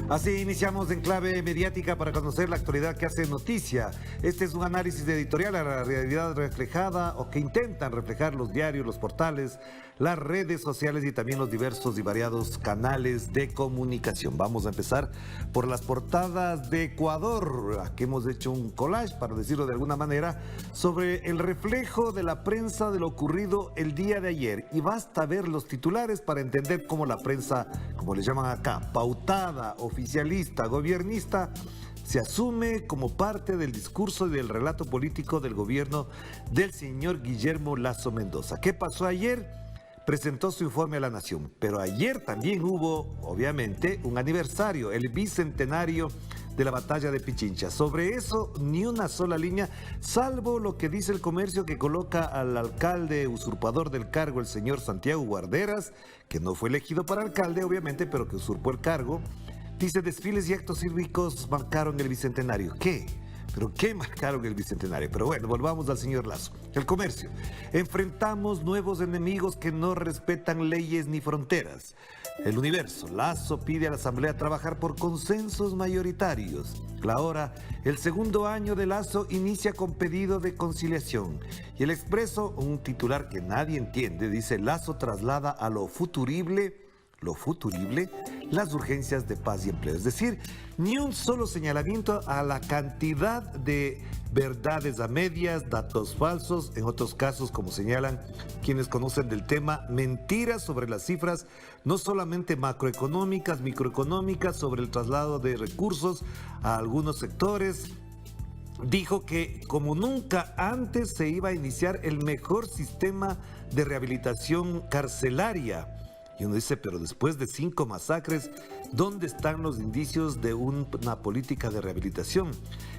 Así iniciamos en clave mediática para conocer la actualidad que hace noticia. Este es un análisis editorial a la realidad reflejada o que intentan reflejar los diarios, los portales, las redes sociales y también los diversos y variados canales de comunicación. Vamos a empezar por las portadas de Ecuador. Aquí hemos hecho un collage, para decirlo de alguna manera, sobre el reflejo de la prensa de lo ocurrido el día de ayer. Y basta ver los titulares para entender cómo la prensa, como le llaman acá, pautada, oficialista, gobiernista, se asume como parte del discurso y del relato político del gobierno del señor Guillermo Lasso Mendoza. ¿Qué pasó ayer? Presentó su informe a la nación, pero ayer también hubo, obviamente, un aniversario, el bicentenario de la batalla de Pichincha. Sobre eso, ni una sola línea, salvo lo que dice el comercio, que coloca al alcalde usurpador del cargo, el señor Santiago Guarderas, que no fue elegido para alcalde, obviamente, pero que usurpó el cargo. Dice, desfiles y actos cívicos marcaron el bicentenario. ¿Qué? ¿Pero qué marcaron el bicentenario? Pero bueno, volvamos al señor Lasso. El comercio. Enfrentamos nuevos enemigos que no respetan leyes ni fronteras. El Universo. Lasso pide a la Asamblea trabajar por consensos mayoritarios. La Hora. El segundo año de Lasso inicia con pedido de conciliación. Y el Expreso, un titular que nadie entiende, dice, Lasso traslada a lo futurible, las urgencias de paz y empleo. Es decir, ni un solo señalamiento a la cantidad de verdades a medias, datos falsos, en otros casos, como señalan quienes conocen del tema, mentiras sobre las cifras, no solamente macroeconómicas, microeconómicas, sobre el traslado de recursos a algunos sectores. Dijo que como nunca antes se iba a iniciar el mejor sistema de rehabilitación carcelaria. Y uno dice, pero después de 5 masacres, ¿dónde están los indicios de una política de rehabilitación?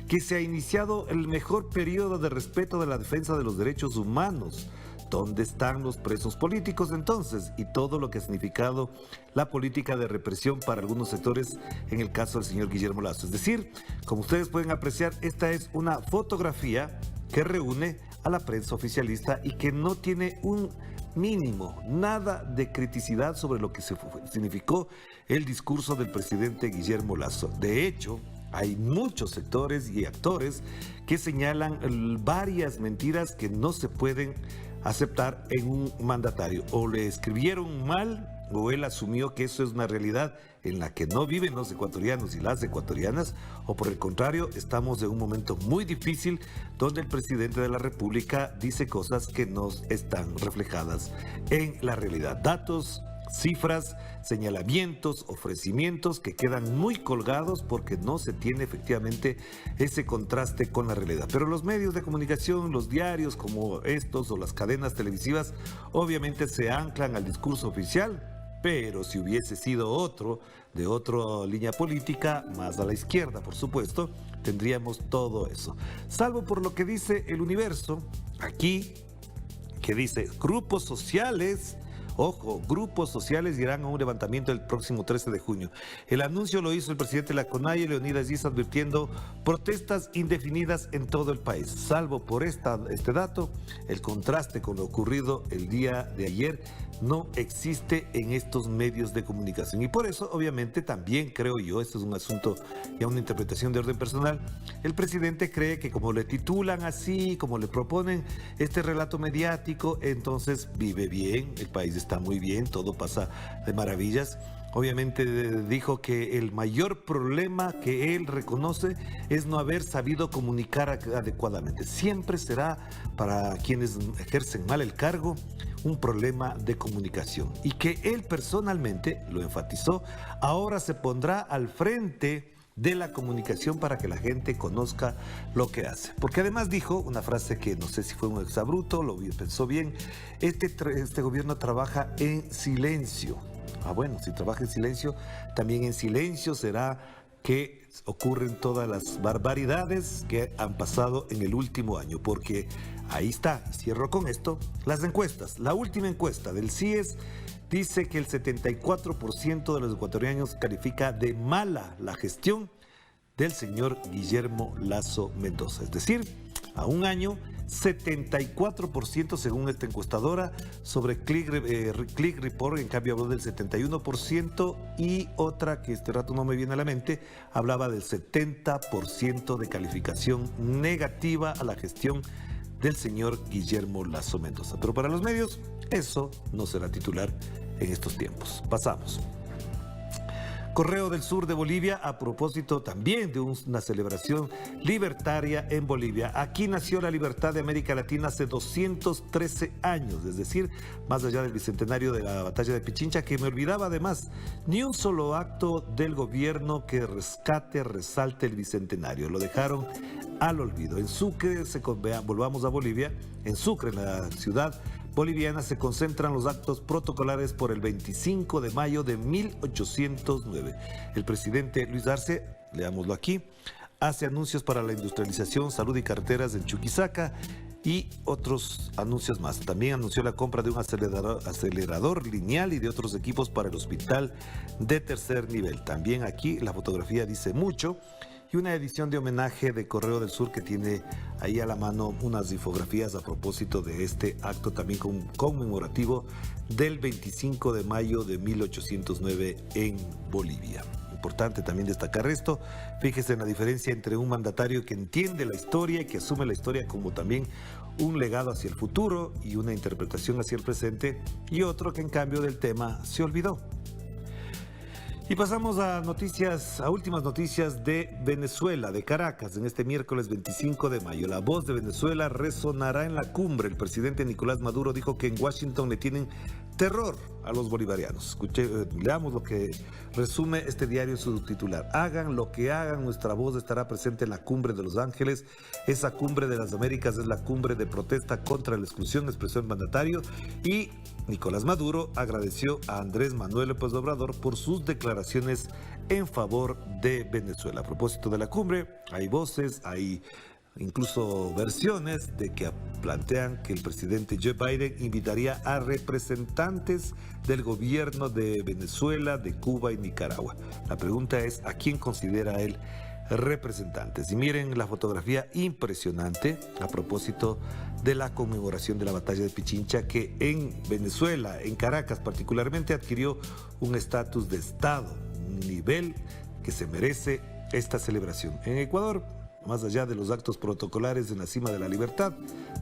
Que se ha iniciado el mejor periodo de respeto de la defensa de los derechos humanos. ¿Dónde están los presos políticos entonces? Y todo lo que ha significado la política de represión para algunos sectores, en el caso del señor Guillermo Lasso. Es decir, como ustedes pueden apreciar, esta es una fotografía que reúne a la prensa oficialista y que no tiene un mínimo, nada de criticidad sobre lo que significó el discurso del presidente Guillermo Lasso. De hecho, hay muchos sectores y actores que señalan varias mentiras que no se pueden aceptar en un mandatario. O le escribieron mal, o él asumió que eso es una realidad en la que no viven los ecuatorianos y las ecuatorianas, o por el contrario, estamos en un momento muy difícil donde el presidente de la República dice cosas que no están reflejadas en la realidad. Datos, cifras, señalamientos, ofrecimientos que quedan muy colgados porque no se tiene efectivamente ese contraste con la realidad. Pero los medios de comunicación, los diarios como estos o las cadenas televisivas, obviamente se anclan al discurso oficial. Pero si hubiese sido otro, de otra línea política, más a la izquierda, por supuesto, tendríamos todo eso. Salvo por lo que dice el Universo, aquí, que dice, grupos sociales, ojo, grupos sociales irán a un levantamiento el próximo 13 de junio. El anuncio lo hizo el presidente de la CONAIE, Leonidas Diaz, advirtiendo protestas indefinidas en todo el país. Salvo por este dato, el contraste con lo ocurrido el día de ayer no existe en estos medios de comunicación. Y por eso, obviamente, también creo yo, esto es un asunto y una interpretación de orden personal, el presidente cree que como le titulan así, como le proponen este relato mediático, entonces vive bien, el país está muy bien, todo pasa de maravillas. Obviamente dijo que el mayor problema que él reconoce es no haber sabido comunicar adecuadamente. Siempre será para quienes ejercen mal el cargo un problema de comunicación. Y que él personalmente, lo enfatizó, ahora se pondrá al frente de la comunicación para que la gente conozca lo que hace. Porque además dijo una frase que no sé si fue un exabrupto, lo pensó bien, este gobierno trabaja en silencio. Bueno, si trabaja en silencio, también en silencio será que ocurren todas las barbaridades que han pasado en el último año, porque ahí está, cierro con esto, las encuestas. La última encuesta del CIES dice que el 74% de los ecuatorianos califica de mala la gestión del señor Guillermo Lasso Mendoza. Es decir, A un año, 74% según esta encuestadora. Sobre Click Report, en cambio, habló del 71%, y otra que este rato no me viene a la mente, hablaba del 70% de calificación negativa a la gestión del señor Guillermo Lasso Mendoza. Pero para los medios, eso no será titular en estos tiempos. Pasamos. Correo del Sur de Bolivia, a propósito también de una celebración libertaria en Bolivia. Aquí nació la libertad de América Latina hace 213 años, es decir, más allá del bicentenario de la batalla de Pichincha, que me olvidaba además, ni un solo acto del gobierno que resalte el bicentenario. Lo dejaron al olvido. En Sucre, volvamos a Bolivia, en Sucre, en la ciudad boliviana, se concentran los actos protocolares por el 25 de mayo de 1809. El presidente Luis Arce, leámoslo aquí, hace anuncios para la industrialización, salud y carreteras en Chuquisaca y otros anuncios más. También anunció la compra de un acelerador lineal y de otros equipos para el hospital de tercer nivel. También aquí la fotografía dice mucho. Y una edición de homenaje de Correo del Sur que tiene ahí a la mano unas infografías a propósito de este acto también conmemorativo del 25 de mayo de 1809 en Bolivia. Importante también destacar esto. Fíjese en la diferencia entre un mandatario que entiende la historia y que asume la historia como también un legado hacia el futuro y una interpretación hacia el presente, y otro que en cambio del tema se olvidó. Y pasamos a últimas noticias de Venezuela, de Caracas, en este miércoles 25 de mayo. La voz de Venezuela resonará en la cumbre. El presidente Nicolás Maduro dijo que en Washington le tienen terror a los bolivarianos. Leamos lo que resume este diario en su titular. Hagan lo que hagan, nuestra voz estará presente en la cumbre de Los Ángeles. Esa cumbre de las Américas es la cumbre de protesta contra la exclusión, expresó el mandatario, y Nicolás Maduro agradeció a Andrés Manuel López Obrador por sus declaraciones en favor de Venezuela. A propósito de la cumbre, hay voces, hay incluso versiones de que plantean que el presidente Joe Biden invitaría a representantes del gobierno de Venezuela, de Cuba y Nicaragua. La pregunta es, ¿a quién considera él representantes? Y miren la fotografía impresionante a propósito de la conmemoración de la batalla de Pichincha, que en Venezuela, en Caracas particularmente, adquirió un estatus de Estado, un nivel que se merece esta celebración. En Ecuador, más allá de los actos protocolares en la cima de la libertad,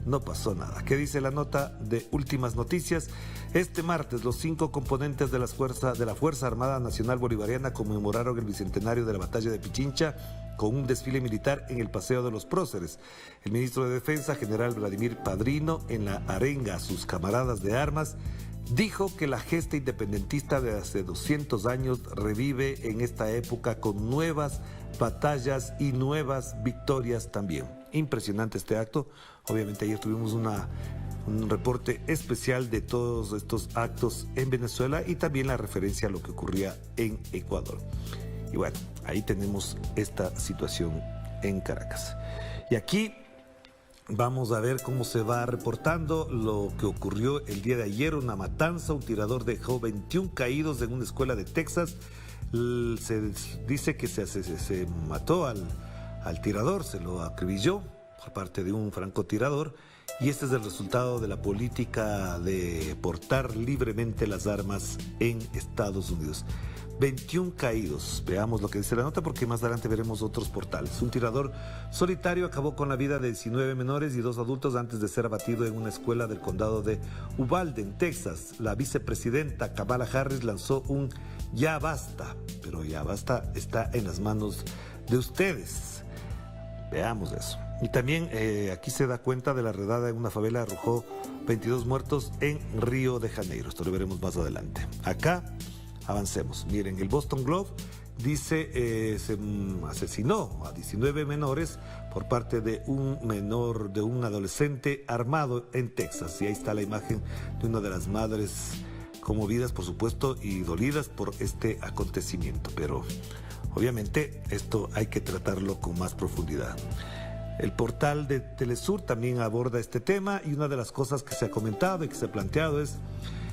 no pasó nada. ¿Qué dice la nota de Últimas Noticias? Este martes, los 5 componentes de la Fuerza Armada Nacional Bolivariana conmemoraron el bicentenario de la batalla de Pichincha con un desfile militar en el Paseo de los Próceres. El ministro de Defensa, general Vladimir Padrino, en la arenga a sus camaradas de armas, dijo que la gesta independentista de hace 200 años revive en esta época con nuevas batallas y nuevas victorias también. Impresionante este acto. Obviamente ayer tuvimos un reporte especial de todos estos actos en Venezuela y también la referencia a lo que ocurría en Ecuador. Y bueno, ahí tenemos esta situación en Caracas. Y aquí vamos a ver cómo se va reportando lo que ocurrió el día de ayer, una matanza. Un tirador dejó 21 caídos en una escuela de Texas. Se dice que se mató al tirador, se lo acribilló por parte de un francotirador, y este es el resultado de la política de portar libremente las armas en Estados Unidos. 21 caídos. Veamos lo que dice la nota, porque más adelante veremos otros portales. Un tirador solitario acabó con la vida de 19 menores y 2 adultos antes de ser abatido en una escuela del condado de Uvalde, en Texas. La vicepresidenta Kamala Harris lanzó un "ya basta", pero ya basta está en las manos de ustedes. Veamos eso. Y también aquí se da cuenta de la redada en una favela, arrojó 22 muertos en Río de Janeiro. Esto lo veremos más adelante. Acá avancemos. Miren, el Boston Globe dice se asesinó a 19 menores por parte de un adolescente armado en Texas. Y ahí está la imagen de una de las madres conmovidas, por supuesto, y dolidas por este acontecimiento. Pero obviamente esto hay que tratarlo con más profundidad. El portal de Telesur también aborda este tema, y una de las cosas que se ha comentado y que se ha planteado es: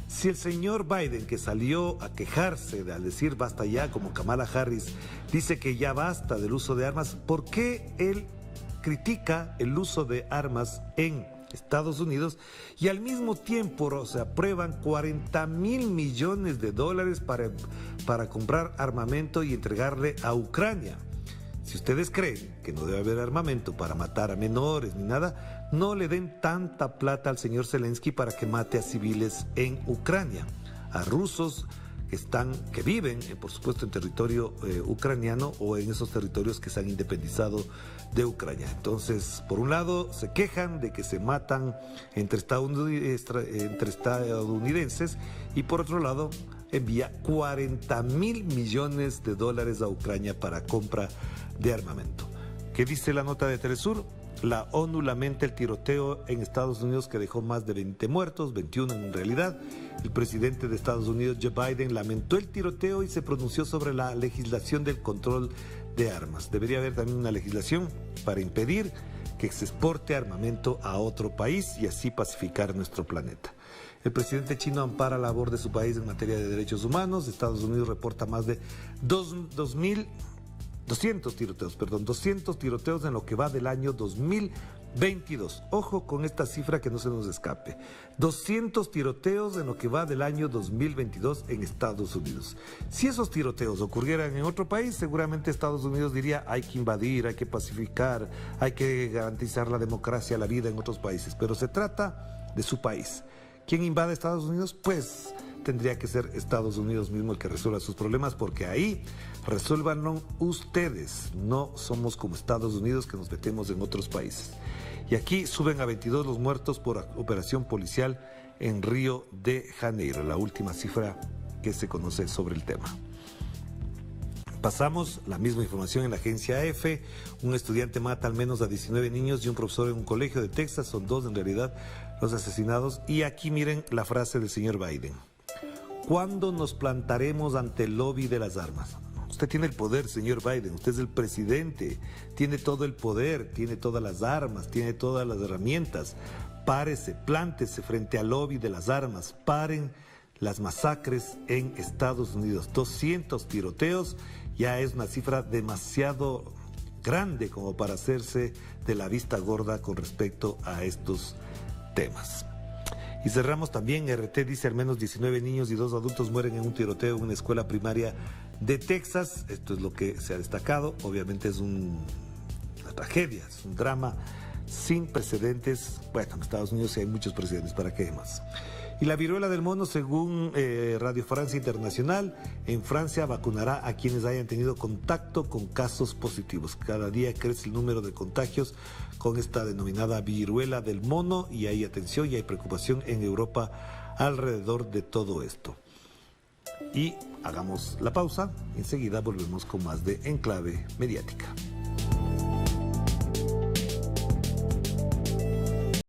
si el señor Biden, que salió a quejarse al decir basta ya, como Kamala Harris dice que ya basta del uso de armas, ¿por qué él critica el uso de armas en Estados Unidos y al mismo tiempo se aprueban 40.000 millones de dólares para comprar armamento y entregarle a Ucrania. Si ustedes creen que no debe haber armamento para matar a menores ni nada, no le den tanta plata al señor Zelensky para que mate a civiles en Ucrania, a rusos que viven, por supuesto, en territorio ucraniano o en esos territorios que se han independizado de Ucrania. Entonces, por un lado, se quejan de que se matan entre estadounidenses y por otro lado, envía 40.000 millones de dólares a Ucrania para compra de armamento. ¿Qué dice la nota de Telesur? La ONU lamenta el tiroteo en Estados Unidos que dejó más de 20 muertos, 21 en realidad. El presidente de Estados Unidos, Joe Biden, lamentó el tiroteo y se pronunció sobre la legislación del control de armas. Debería haber también una legislación para impedir que se exporte armamento a otro país y así pacificar nuestro planeta. El presidente chino ampara la labor de su país en materia de derechos humanos. Estados Unidos reporta más de 200 tiroteos en lo que va del año 2022. Ojo con esta cifra que no se nos escape. 200 tiroteos en lo que va del año 2022 en Estados Unidos. Si esos tiroteos ocurrieran en otro país, seguramente Estados Unidos diría hay que invadir, hay que pacificar, hay que garantizar la democracia, la vida en otros países. Pero se trata de su país. ¿Quién invade Estados Unidos? Pues tendría que ser Estados Unidos mismo el que resuelva sus problemas, porque ahí resuélvanlo ustedes. No somos como Estados Unidos que nos metemos en otros países. Y aquí suben a 22 los muertos por operación policial en Río de Janeiro, la última cifra que se conoce sobre el tema. Pasamos la misma información en la agencia EFE. Un estudiante mata al menos a 19 niños y un profesor en un colegio de Texas. Son dos en realidad los asesinados. Y aquí miren la frase del señor Biden. ¿Cuándo nos plantaremos ante el lobby de las armas? Usted tiene el poder, señor Biden. Usted es el presidente. Tiene todo el poder, tiene todas las armas, tiene todas las herramientas. Párese, plántese frente al lobby de las armas. Paren las masacres en Estados Unidos. 200 tiroteos ya es una cifra demasiado grande como para hacerse de la vista gorda con respecto a estos temas. Y cerramos también, RT dice al menos 19 niños y 2 adultos mueren en un tiroteo en una escuela primaria de Texas. Esto es lo que se ha destacado. Obviamente es una tragedia, es un drama sin precedentes. Bueno, en Estados Unidos sí hay muchos precedentes, ¿para qué más? Y la viruela del mono, según Radio Francia Internacional, en Francia vacunará a quienes hayan tenido contacto con casos positivos. Cada día crece el número de contagios con esta denominada viruela del mono y hay atención y hay preocupación en Europa alrededor de todo esto. Y hagamos la pausa, enseguida volvemos con más de Enclave Mediática.